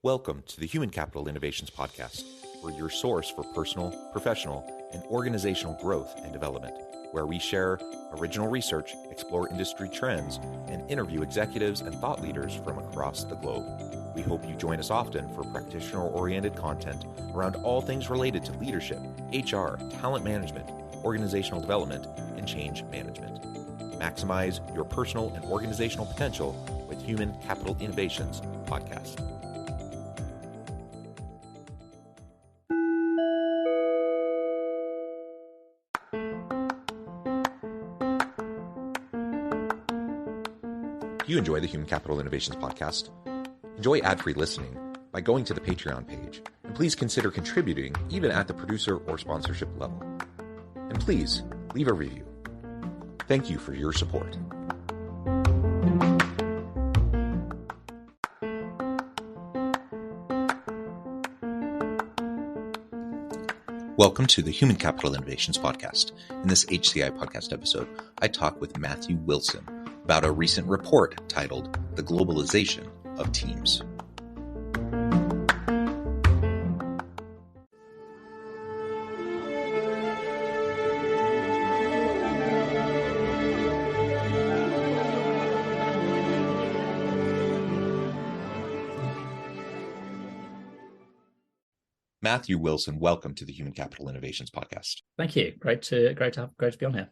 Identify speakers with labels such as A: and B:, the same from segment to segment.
A: Welcome to the Human Capital Innovations Podcast. We're your source for personal, professional, and organizational growth and development, where we share original research, explore industry trends, and interview executives and thought leaders from across the globe. We hope you join us often for practitioner-oriented content around all things related to leadership, HR, talent management, organizational development, and change management. Maximize your personal and organizational potential with Human Capital Innovations Podcast. If you enjoy the Human Capital Innovations Podcast, enjoy ad-free listening by going to the Patreon page, and please consider contributing even at the producer or sponsorship level. And please leave a review. Thank you for your support. Welcome to the Human Capital Innovations Podcast. In this HCI Podcast episode, I talk with Matthew Wilson about a recent report titled The Globalization of Teams. Matthew Wilson, welcome to the Human Capital Innovations Podcast.
B: Thank you. Great to be on here.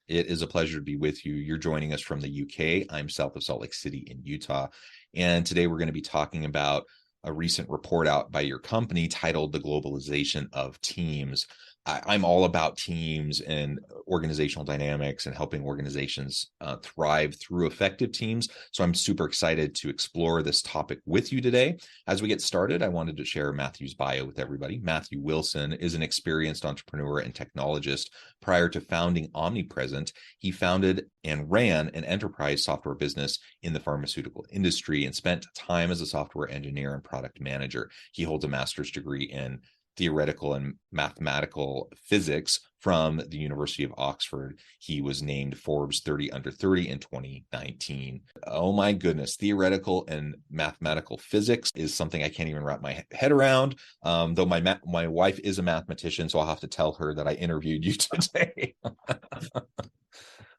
A: It is a pleasure to be with you. You're joining us from the UK. I'm south of Salt Lake City in Utah. And today we're going to be talking about a recent report out by your company titled The Globalization of Teams. I'm all about teams and organizational dynamics and helping organizations thrive through effective teams. So I'm super excited to explore this topic with you today. As we get started, I wanted to share Matthew's bio with everybody. Matthew Wilson is an experienced entrepreneur and technologist. Prior to founding Omnipresent, he founded and ran an enterprise software business in the pharmaceutical industry and spent time as a software engineer and product manager. He holds a master's degree in theoretical and mathematical physics from the University of Oxford. He was named Forbes 30 Under 30 in 2019. Oh my goodness, theoretical and mathematical physics is something I can't even wrap my head around. Though my wife is a mathematician, so I'll have to tell her that I interviewed you today.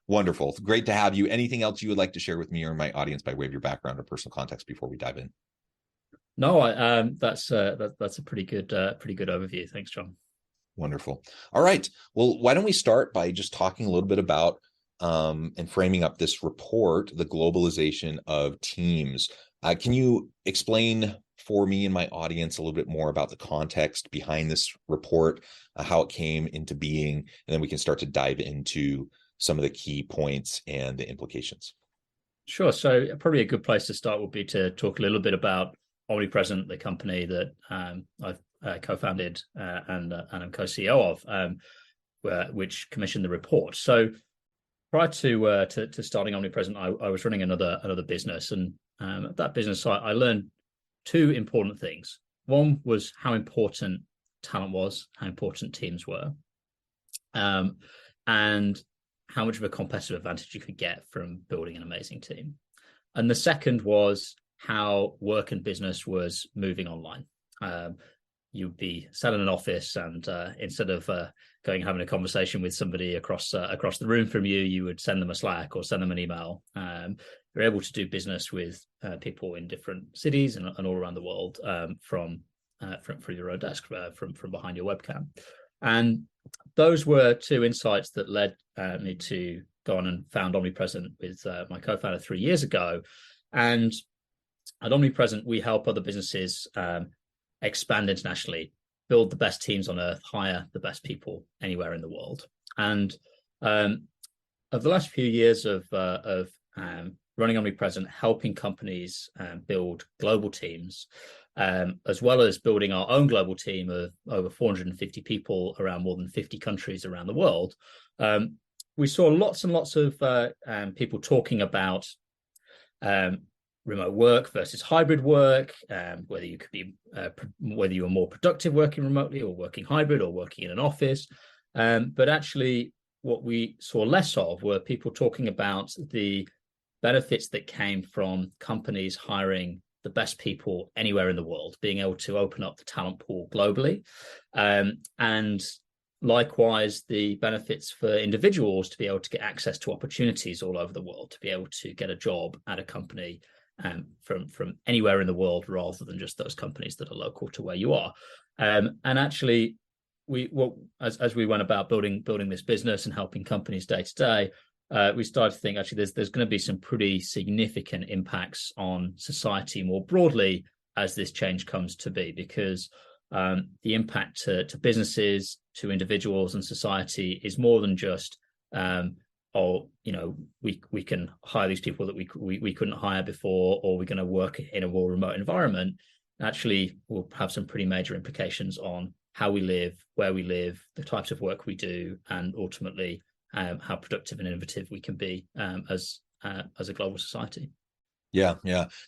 A: Wonderful. Great to have you. Anything else you would like to share with me or my audience by way of your background or personal context before we dive in?
B: No, that's a pretty good overview. Thanks, John.
A: Wonderful. All right. Well, why don't we start by just talking a little bit about and framing up this report, The Globalization of Teams. Can you explain for me and my audience a little bit more about the context behind this report, how it came into being, and then we can start to dive into some of the key points and the implications.
B: Sure. So probably a good place to start would be to talk a little bit about Omnipresent, the company that I've co-founded and I'm co-CEO of, which commissioned the report. So prior to starting Omnipresent, I was running another business, and at that business I learned two important things. One was how important talent was, how important teams were, and how much of a competitive advantage you could get from building an amazing team. And the second was how work and business was moving online. You'd be sat in an office, and instead of going and having a conversation with somebody across the room from you, you would send them a Slack or send them an email. You're able to do business with people in different cities and all around the world from your own desk, from behind your webcam. And those were two insights that led me to go on and found Omnipresent with my co-founder 3 years ago. And at Omnipresent, we help other businesses expand internationally, build the best teams on earth, hire the best people anywhere in the world. And over the last few years of running Omnipresent, helping companies build global teams, as well as building our own global team of over 450 people around more than 50 countries around the world, we saw lots and lots of people talking about remote work versus hybrid work, whether you were more productive working remotely or working hybrid or working in an office. But actually, what we saw less of were people talking about the benefits that came from companies hiring the best people anywhere in the world, being able to open up the talent pool globally. And likewise, the benefits for individuals to be able to get access to opportunities all over the world, to be able to get a job at a company from anywhere in the world, rather than just those companies that are local to where you are. And actually, as we went about building this business and helping companies day to day, we started to think actually there's going to be some pretty significant impacts on society more broadly as this change comes to be, because the impact to businesses, to individuals and society is more than just we can hire these people that we couldn't hire before, or we're going to work in a more remote environment. Actually, we'll have some pretty major implications on how we live, where we live, the types of work we do, and ultimately how productive and innovative we can be as a global society.
A: Yeah.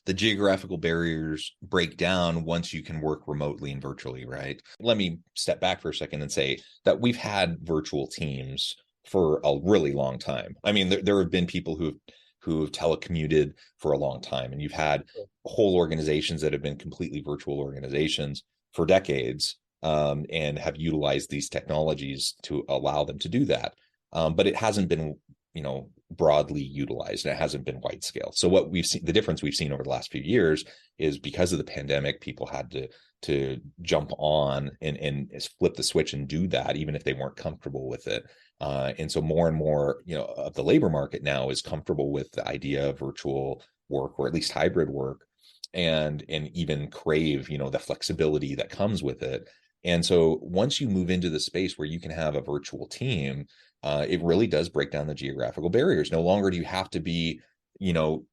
A: The geographical barriers break down once you can work remotely and virtually, right? Let me step back for a second and say that we've had virtual teams for a really long time. I mean, there have been people who have telecommuted for a long time, and you've had whole organizations that have been completely virtual organizations for decades, and have utilized these technologies to allow them to do that. But it hasn't been, broadly utilized, and it hasn't been wide scale. So what we've seen, the difference we've seen over the last few years, is because of the pandemic, people had to jump on and flip the switch and do that, even if they weren't comfortable with it. And so more and more, of the labor market now is comfortable with the idea of virtual work, or at least hybrid work, and even crave, the flexibility that comes with it. And so once you move into the space where you can have a virtual team, it really does break down the geographical barriers. No longer do you have to be,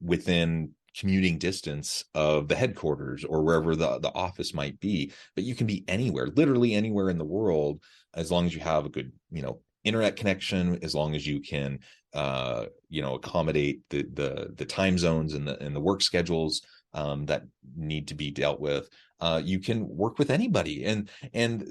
A: within commuting distance of the headquarters or wherever the office might be, but you can be anywhere, literally anywhere in the world, as long as you have a good, internet connection, as long as you can, accommodate the time zones and the work schedules that need to be dealt with. You can work with anybody, and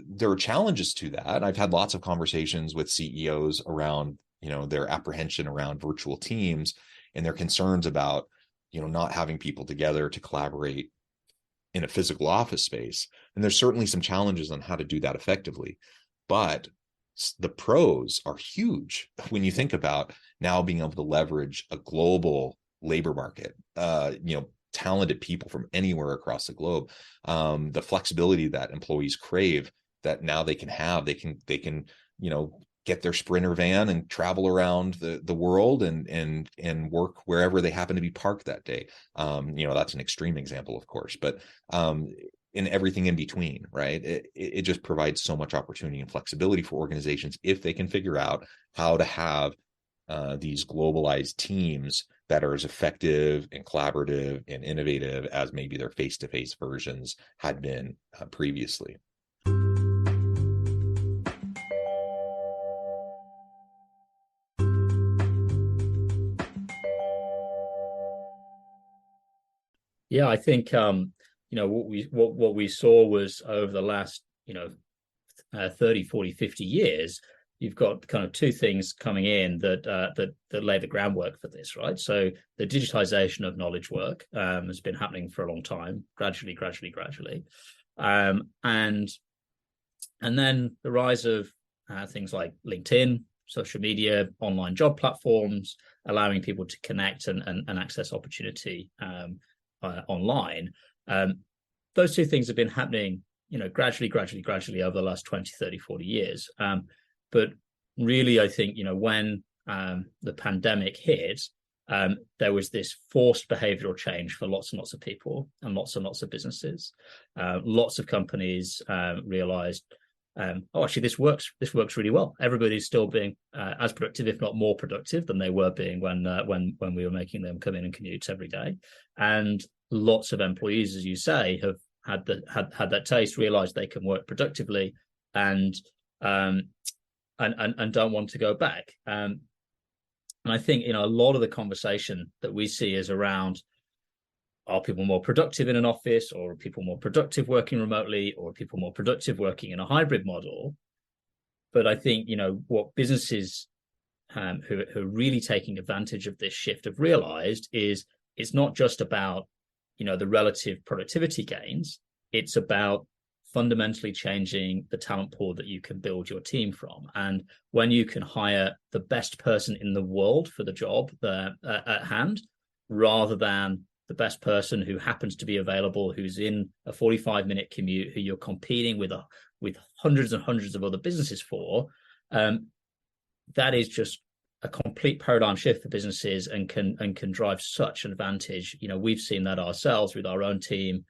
A: there are challenges to that. I've had lots of conversations with CEOs around, their apprehension around virtual teams and their concerns about, not having people together to collaborate in a physical office space. And there's certainly some challenges on how to do that effectively, but the pros are huge when you think about now being able to leverage a global labor market, talented people from anywhere across the globe, the flexibility that employees crave, that now they can get their Sprinter van and travel around the world and work wherever they happen to be parked that day. That's an extreme example, of course, but in everything in between, right? It just provides so much opportunity and flexibility for organizations if they can figure out how to have these globalized teams that are as effective and collaborative and innovative as maybe their face-to-face versions had been previously.
B: Yeah, I think what we saw was over the last 30, 40, 50 years, you've got kind of two things coming in that lay the groundwork for this, right? So the digitization of knowledge work has been happening for a long time, gradually, and then the rise of things like LinkedIn, social media, online job platforms, allowing people to connect and access opportunity online. Those two things have been happening, gradually over the last 20, 30, 40 years. But really, I think, when the pandemic hit, there was this forced behavioral change for lots and lots of people and lots of businesses. Lots of companies realized, actually, this works really well. Everybody's still being as productive, if not more productive, than they were being when we were making them come in and commute every day. And lots of employees, as you say, have had that taste, realized they can work productively, and don't want to go back. And I think, a lot of the conversation that we see is around, are people more productive in an office, or are people more productive working remotely, or are people more productive working in a hybrid model? But I think, what businesses who are really taking advantage of this shift have realized is it's not just about the relative productivity gains. It's about fundamentally changing the talent pool that you can build your team from. And when you can hire the best person in the world for the job at hand, rather than the best person who happens to be available, who's in a 45-minute commute, who you're competing with hundreds and hundreds of other businesses for, that is just a complete paradigm shift for businesses and can drive such an advantage. We've seen that ourselves with our own team.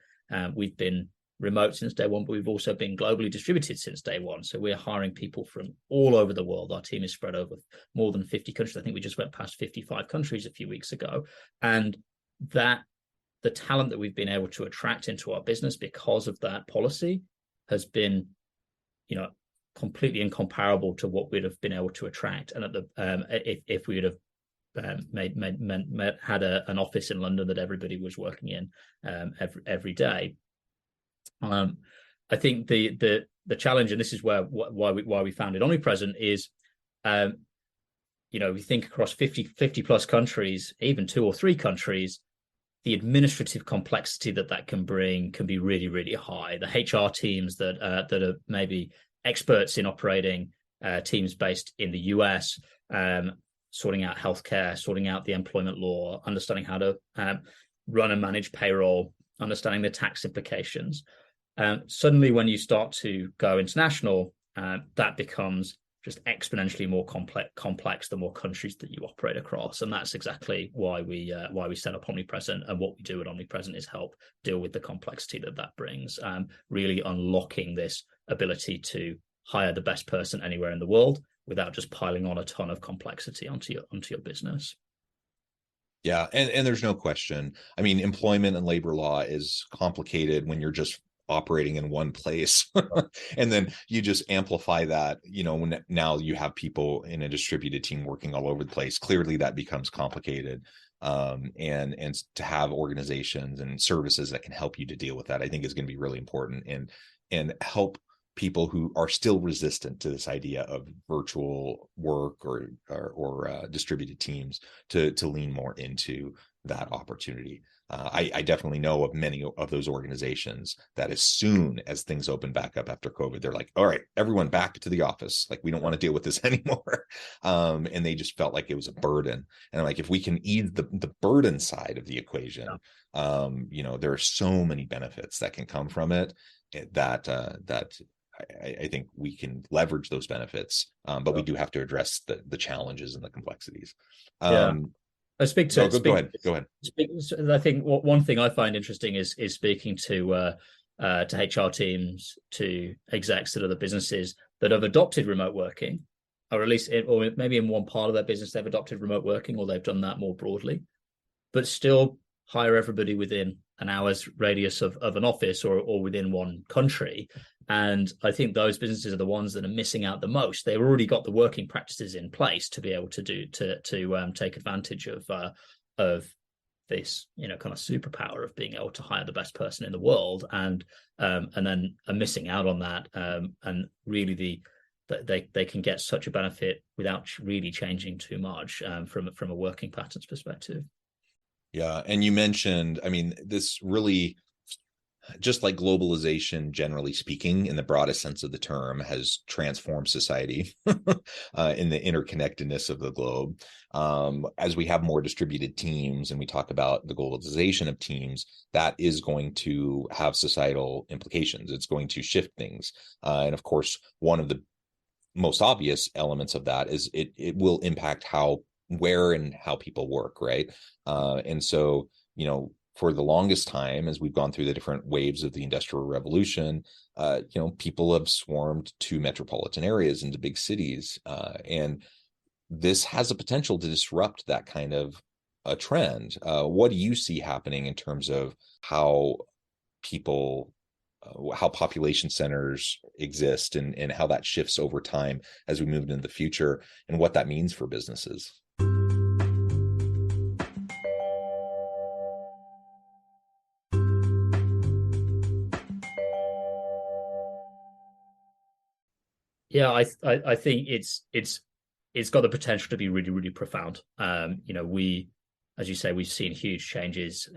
B: We've been remote since day one, but we've also been globally distributed since day one. So we're hiring people from all over the world. Our team is spread over more than 50 countries. I think we just went past 55 countries a few weeks ago. And that the talent that we've been able to attract into our business because of that policy has been, completely incomparable to what we'd have been able to attract. And at if we would have had an office in London that everybody was working in every day. I think the challenge, and this is why we founded Omnipresent, is we think across 50 plus countries, even 2 or 3 countries, the administrative complexity that can bring can be really, really high. The HR teams that are maybe experts in operating teams based in the US, sorting out healthcare, sorting out the employment law, understanding how to run and manage payroll, understanding the tax implications. Suddenly, when you start to go international, that becomes just exponentially more complex the more countries that you operate across. And that's exactly why we set up Omnipresent. And what we do at Omnipresent is help deal with the complexity that brings, really unlocking this ability to hire the best person anywhere in the world without just piling on a ton of complexity onto your business.
A: Yeah, and there's no question. I mean, employment and labor law is complicated when you're just operating in one place. And then you just amplify that, when now you have people in a distributed team working all over the place. Clearly that becomes complicated. And to have organizations and services that can help you to deal with that, I think is going to be really important and help people who are still resistant to this idea of virtual work or distributed teams to lean more into that opportunity. I definitely know of many of those organizations that as soon as things open back up after COVID, they're like, all right, everyone back to the office. Like, we don't want to deal with this anymore. And they just felt like it was a burden. And I'm like, if we can ease the burden side of the equation, there are so many benefits that can come from it that I think we can leverage those benefits, but we do have to address the challenges and the complexities.
B: I speak to.
A: Go ahead.
B: I think one thing I find interesting is speaking to HR teams, to execs at other businesses that have adopted remote working, or at least, or maybe in one part of their business they've adopted remote working, or they've done that more broadly, but still hire everybody within an hour's radius of an office or within one country. And I think those businesses are the ones that are missing out the most. They've already got the working practices in place to be able to take advantage of this, kind of superpower of being able to hire the best person in the world, and then are missing out on that. And really they can get such a benefit without really changing too much from a working patterns perspective.
A: Yeah, and you mentioned, I mean, this really, just like globalization, generally speaking, in the broadest sense of the term, has transformed society in the interconnectedness of the globe. As we have more distributed teams and we talk about the globalization of teams, that is going to have societal implications. It's going to shift things. And of course, one of the most obvious elements of that is it will impact where and how people work, right? And so, for the longest time, as we've gone through the different waves of the Industrial Revolution, people have swarmed to metropolitan areas, into big cities. And this has a potential to disrupt that kind of a trend. What do you see happening in terms of how population centers exist and how that shifts over time as we move into the future, and what that means for businesses?
B: Yeah, I think it's got the potential to be really, really profound. as you say, we've seen huge changes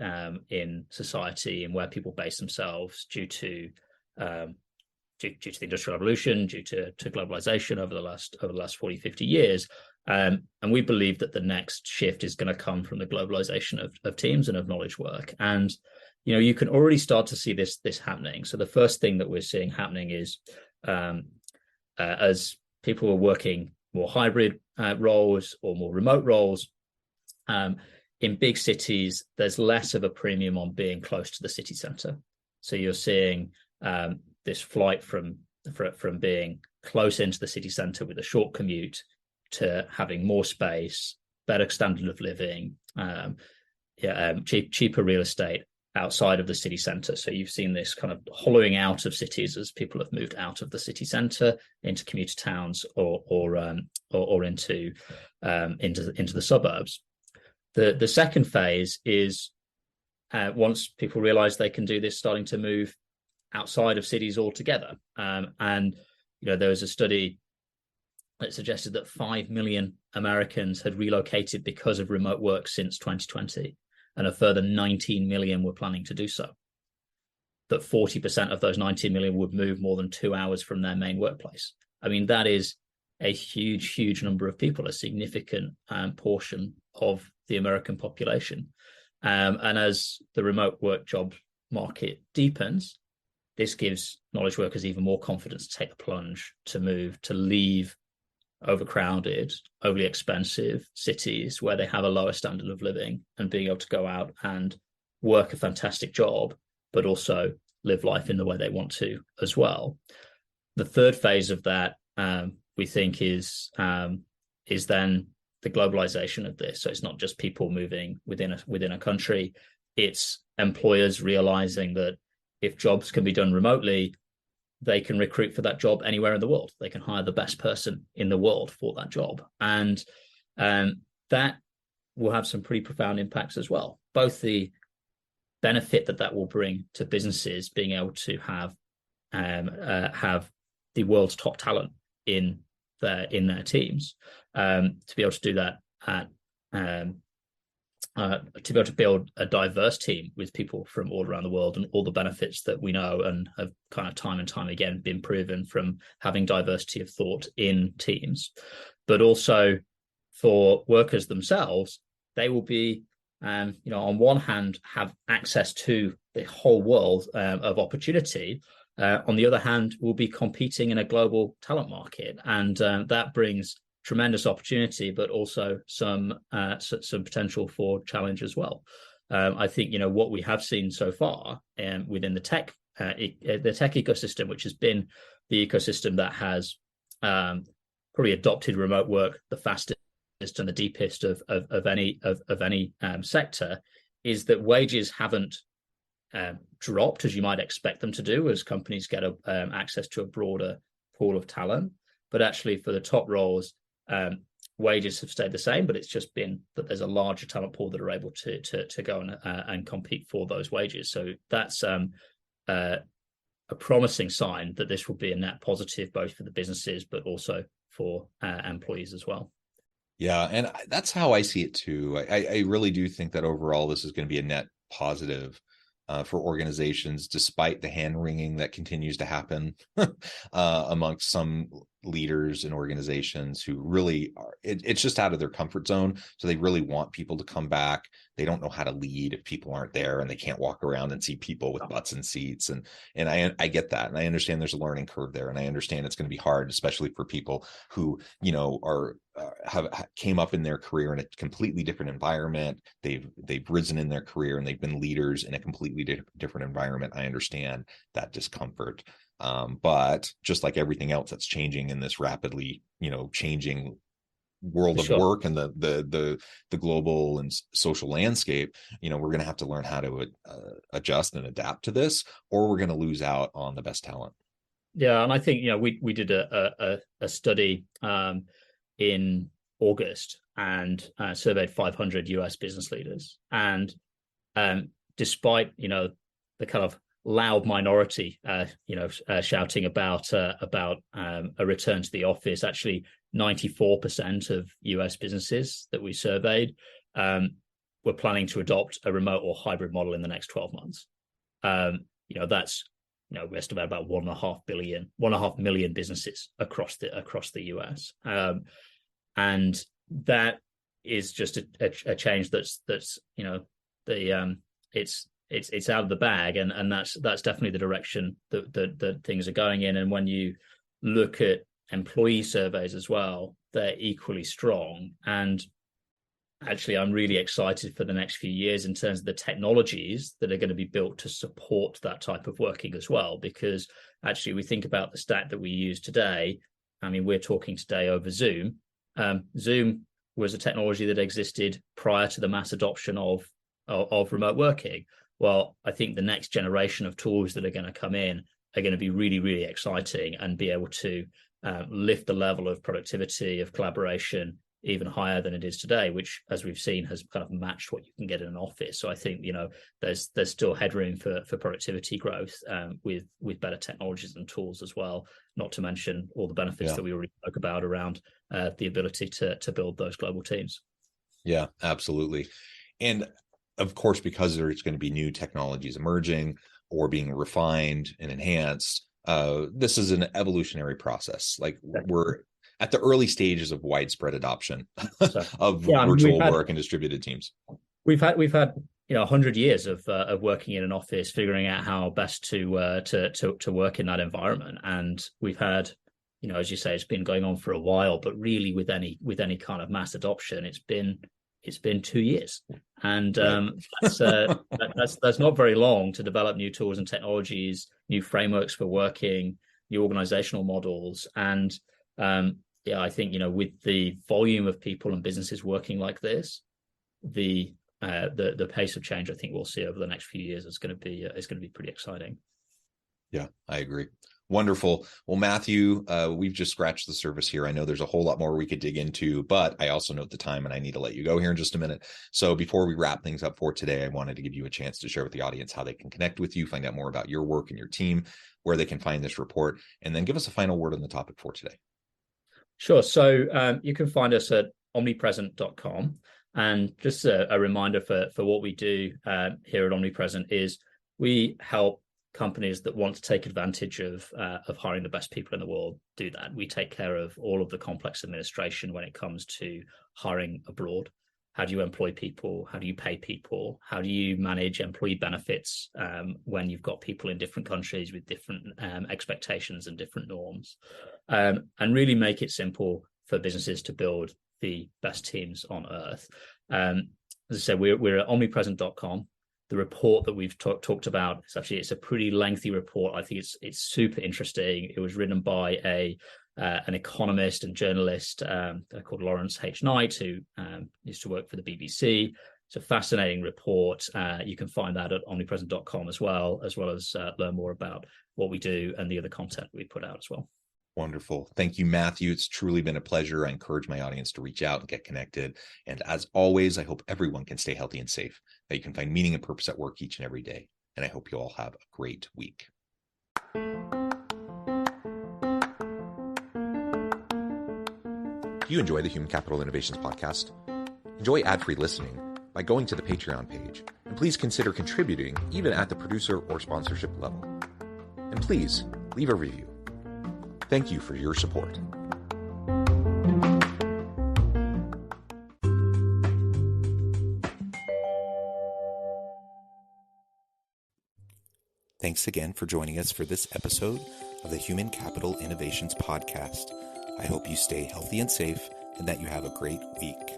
B: in society and where people base themselves due to the Industrial Revolution, due to globalization over the last 40, 50 years. And we believe that the next shift is going to come from the globalization of teams and of knowledge work. And you can already start to see this happening. So the first thing that we're seeing happening is as people are working more hybrid roles or more remote roles, in big cities, there's less of a premium on being close to the city centre. So you're seeing this flight from being close into the city centre with a short commute to having more space, better standard of living, cheaper real estate outside of the city centre. So you've seen this kind of hollowing out of cities as people have moved out of the city centre into commuter towns or into the suburbs. The second phase is once people realise they can do this, starting to move outside of cities altogether. And there was a study that suggested that 5 million Americans had relocated because of remote work since 2020. And a further 19 million were planning to do so. That 40% of those 19 million would move more than 2 hours from their main workplace. I mean, that is a huge, huge number of people, a significant portion of the American population. And as the remote work job market deepens, this gives knowledge workers even more confidence to take the plunge, to move, to leave overcrowded, overly expensive cities where they have a lower standard of living, and being able to go out and work a fantastic job, but also live life in the way they want to as well. The third phase of that, we think, is then the globalization of this. So it's not just people moving within a country; it's employers realizing that if jobs can be done remotely, they can recruit for that job anywhere in the world. They can hire the best person in the world for that job. And that will have some pretty profound impacts as well. Both the benefit that will bring to businesses being able to have the world's top talent in their teams, to be able to do that to be able to build a diverse team with people from all around the world, and all the benefits that we know and have kind of time and time again been proven from having diversity of thought in teams. But also for workers themselves, they will be, on one hand, have access to the whole world of opportunity. On the other hand, will be competing in a global talent market, and that brings tremendous opportunity, but also some potential for challenge as well. I think what we have seen so far within the tech ecosystem, which has been the ecosystem that has probably adopted remote work the fastest and the deepest of any sector, is that wages haven't dropped as you might expect them to do as companies get access to a broader pool of talent, but actually for the top roles, wages have stayed the same, but it's just been that there's a larger talent pool that are able to go and compete for those wages. So that's a promising sign that this will be a net positive both for the businesses but also for employees as well.
A: Yeah, and that's how I see it too. I really do think that overall this is going to be a net positive for organizations, despite the hand-wringing that continues to happen amongst some leaders and organizations who really are, it's just out of their comfort zone. So they really want people to come back. They don't know how to lead if people aren't there, and they can't walk around and see people with butts in seats. And I get that. And I understand there's a learning curve there. And I understand it's going to be hard, especially for people who, have came up in their career in a completely different environment. They've risen in their career and they've been leaders in a completely different environment. I understand that discomfort. But just like everything else that's changing in this rapidly, changing world of work and the global and social landscape, we're going to have to learn how to adjust and adapt to this, or we're going to lose out on the best talent.
B: Yeah, and I think we did a study in August and surveyed 500 US business leaders, and despite the kind of loud minority shouting about a return to the office, actually 94% of US businesses that we surveyed we're planning to adopt a remote or hybrid model in the next 12 months. That's we estimate about 1.5 million businesses across the US, and that is just a change that's it's out of the bag, and that's definitely the direction that things are going in. And when you look at employee surveys as well, they're equally strong. And actually, I'm really excited for the next few years in terms of the technologies that are going to be built to support that type of working as well. Because actually, we think about the stack that we use today. I mean, we're talking today over Zoom. Zoom was a technology that existed prior to the mass adoption of remote working. Well, I think the next generation of tools that are going to come in are going to be really, really exciting and be able to lift the level of productivity, of collaboration even higher than it is today, which, as we've seen, has kind of matched what you can get in an office. So I think there's still headroom for productivity growth with better technologies and tools as well. Not to mention all the benefits that we already spoke about around the ability to build those global teams. Yeah,
A: absolutely. And of course, because there's going to be new technologies emerging or being refined and enhanced, this is an evolutionary process. Like we're at the early stages of widespread adoption of virtual work and distributed teams.
B: We've had 100 years of working in an office, figuring out how best to work in that environment, and we've had, as you say, it's been going on for a while. But really, with any kind of mass adoption, it's been 2 years, and that's not very long to develop new tools and technologies, new frameworks for working, new organizational models. And I think with the volume of people and businesses working like this, the pace of change I think we'll see over the next few years is going to be pretty exciting.
A: Yeah, I agree. Wonderful. Well, Matthew, we've just scratched the surface here. I know there's a whole lot more we could dig into, but I also note the time and I need to let you go here in just a minute. So before we wrap things up for today, I wanted to give you a chance to share with the audience how they can connect with you, find out more about your work and your team, where they can find this report, and then give us a final word on the topic for today.
B: Sure. So you can find us at omnipresent.com. And just a reminder for what we do here at Omnipresent is we help companies that want to take advantage of hiring the best people in the world do that. We take care of all of the complex administration when it comes to hiring abroad. How do you employ people? How do you pay people? How do you manage employee benefits when you've got people in different countries with different expectations and different norms? And really make it simple for businesses to build the best teams on earth. As I said, we're at omnipresent.com. The report that we've talked about, it's a pretty lengthy report. I think it's super interesting. It was written by an economist and journalist called Lawrence H. Knight, who used to work for the BBC. It's a fascinating report. You can find that at omnipresent.com as well as learn more about what we do and the other content we put out as well.
A: Wonderful. Thank you, Matthew. It's truly been a pleasure. I encourage my audience to reach out and get connected. And as always, I hope everyone can stay healthy and safe, that you can find meaning and purpose at work each and every day. And I hope you all have a great week. Do you enjoy the Human Capital Innovations podcast? Enjoy ad-free listening by going to the Patreon page. And please consider contributing even at the producer or sponsorship level. And please leave a review. Thank you for your support. Thanks again for joining us for this episode of the Human Capital Innovations Podcast. I hope you stay healthy and safe and that you have a great week.